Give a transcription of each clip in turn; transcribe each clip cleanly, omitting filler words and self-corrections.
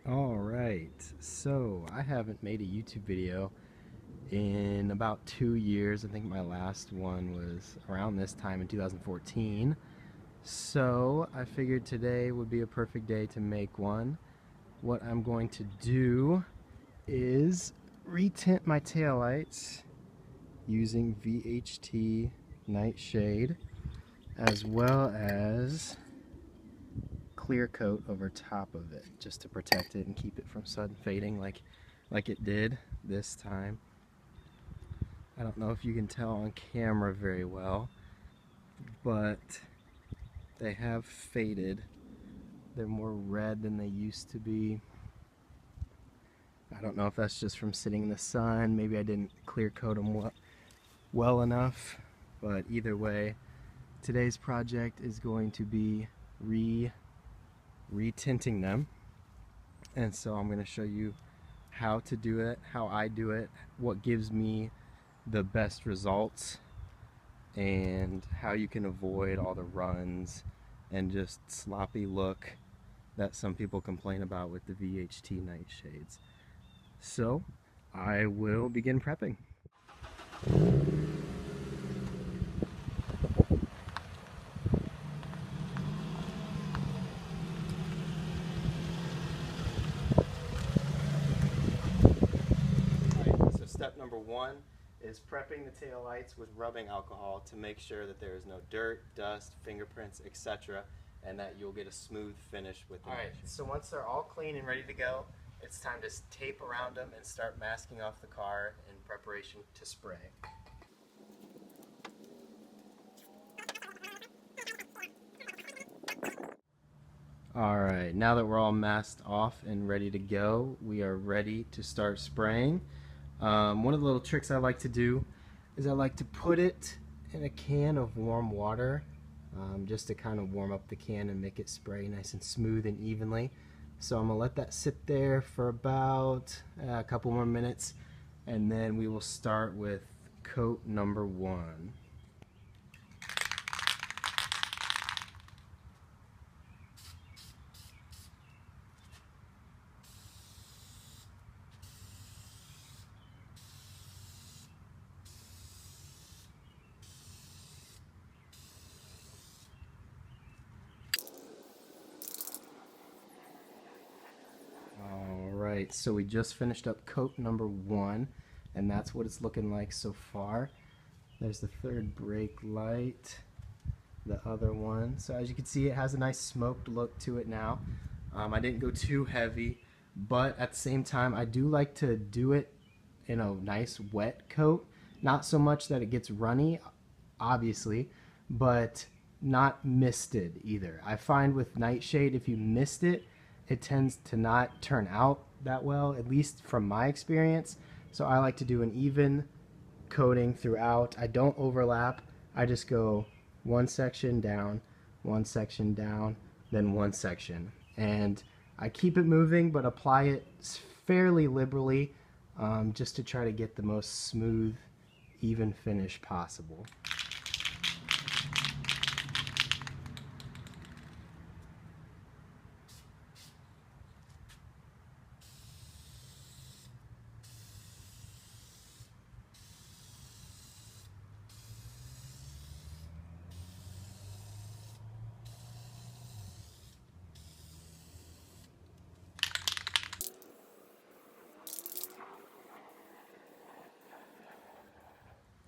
Alright, so I haven't made a YouTube video in about 2 years. I think my last one was around this time in 2014. So I figured today would be a perfect day to make one. What I'm going to do is retint my taillights using VHT Nightshade, as well as clear coat over top of it just to protect it and keep it from sudden fading like it did this time. I don't know if you can tell on camera very well, but they have faded. They're more red than they used to be. I don't know if that's just from sitting in the sun. Maybe I didn't clear coat them well enough, but either way, today's project is going to be retinting them. And so I'm going to show you how to do it, how I do it, what gives me the best results, and how you can avoid all the runs and just sloppy look that some people complain about with the VHT Nightshades. So I will begin prepping. Right, so step number one is prepping the taillights with rubbing alcohol to make sure that there is no dirt, dust, fingerprints, etc., and that you'll get a smooth finish with them. Alright, so once they're all clean and ready to go, it's time to tape around them and start masking off the car in preparation to spray. Alright, now that we're all masked off and ready to go, we are ready to start spraying. One of the little tricks I like to do is I like to put it in a can of warm water, just to kind of warm up the can and make it spray nice and smooth and evenly. So I'm going to let that sit there for about a couple more minutes, and then we will start with coat number one. Alright, so we just finished up coat number one, and that's what it's looking like so far. There's the third brake light, the other one. So as you can see, it has a nice smoked look to it now. I didn't go too heavy, but at the same time, I do like to do it in a nice wet coat. Not so much that it gets runny, obviously, but not misted either. I find with Nightshade, if you mist it, it tends to not turn out that well, at least from my experience. So I like to do an even coating throughout. I don't overlap. I just go one section down, then one section. And I keep it moving, but apply it fairly liberally, just to try to get the most smooth, even finish possible.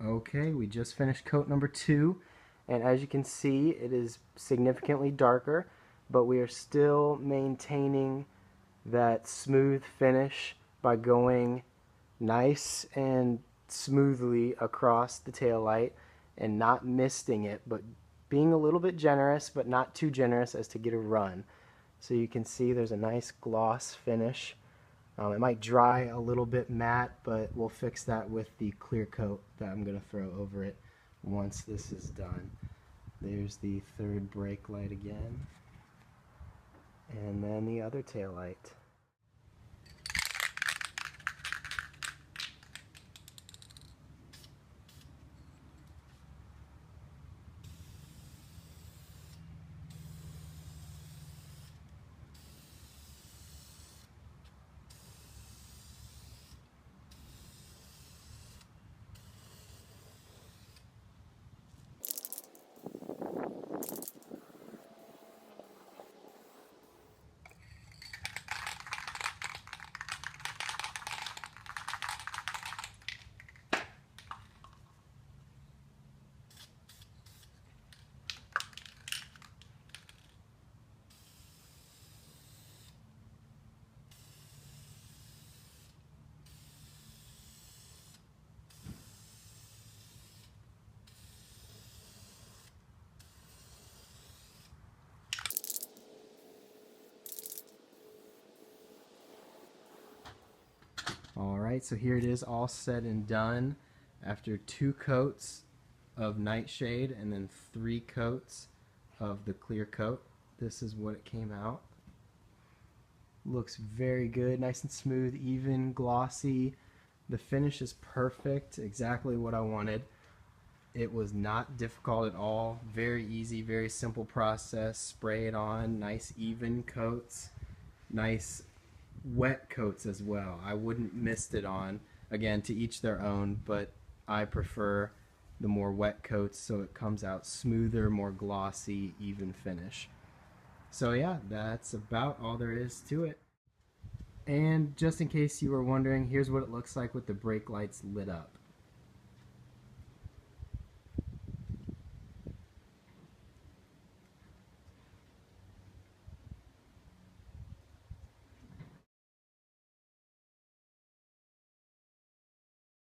Okay, we just finished coat number two, and as you can see, it is significantly darker, but we are still maintaining that smooth finish by going nice and smoothly across the tail light and not misting it, but being a little bit generous, but not too generous as to get a run. So you can see there's a nice gloss finish. It might dry a little bit matte, but we'll fix that with the clear coat that I'm going to throw over it once this is done. There's the third brake light again, and then the other tail light. Alright, so here it is all said and done after 2 coats of Nightshade and then 3 coats of the clear coat. This is what it came out. Looks very good, nice and smooth, even, glossy. The finish is perfect, exactly what I wanted. It was not difficult at all, very easy, very simple process. Spray it on, nice even coats, nice wet coats as well. I wouldn't mist it on. Again, to each their own, but I prefer the more wet coats so it comes out smoother, more glossy, even finish. So yeah, that's about all there is to it. And just in case you were wondering, here's what it looks like with the brake lights lit up.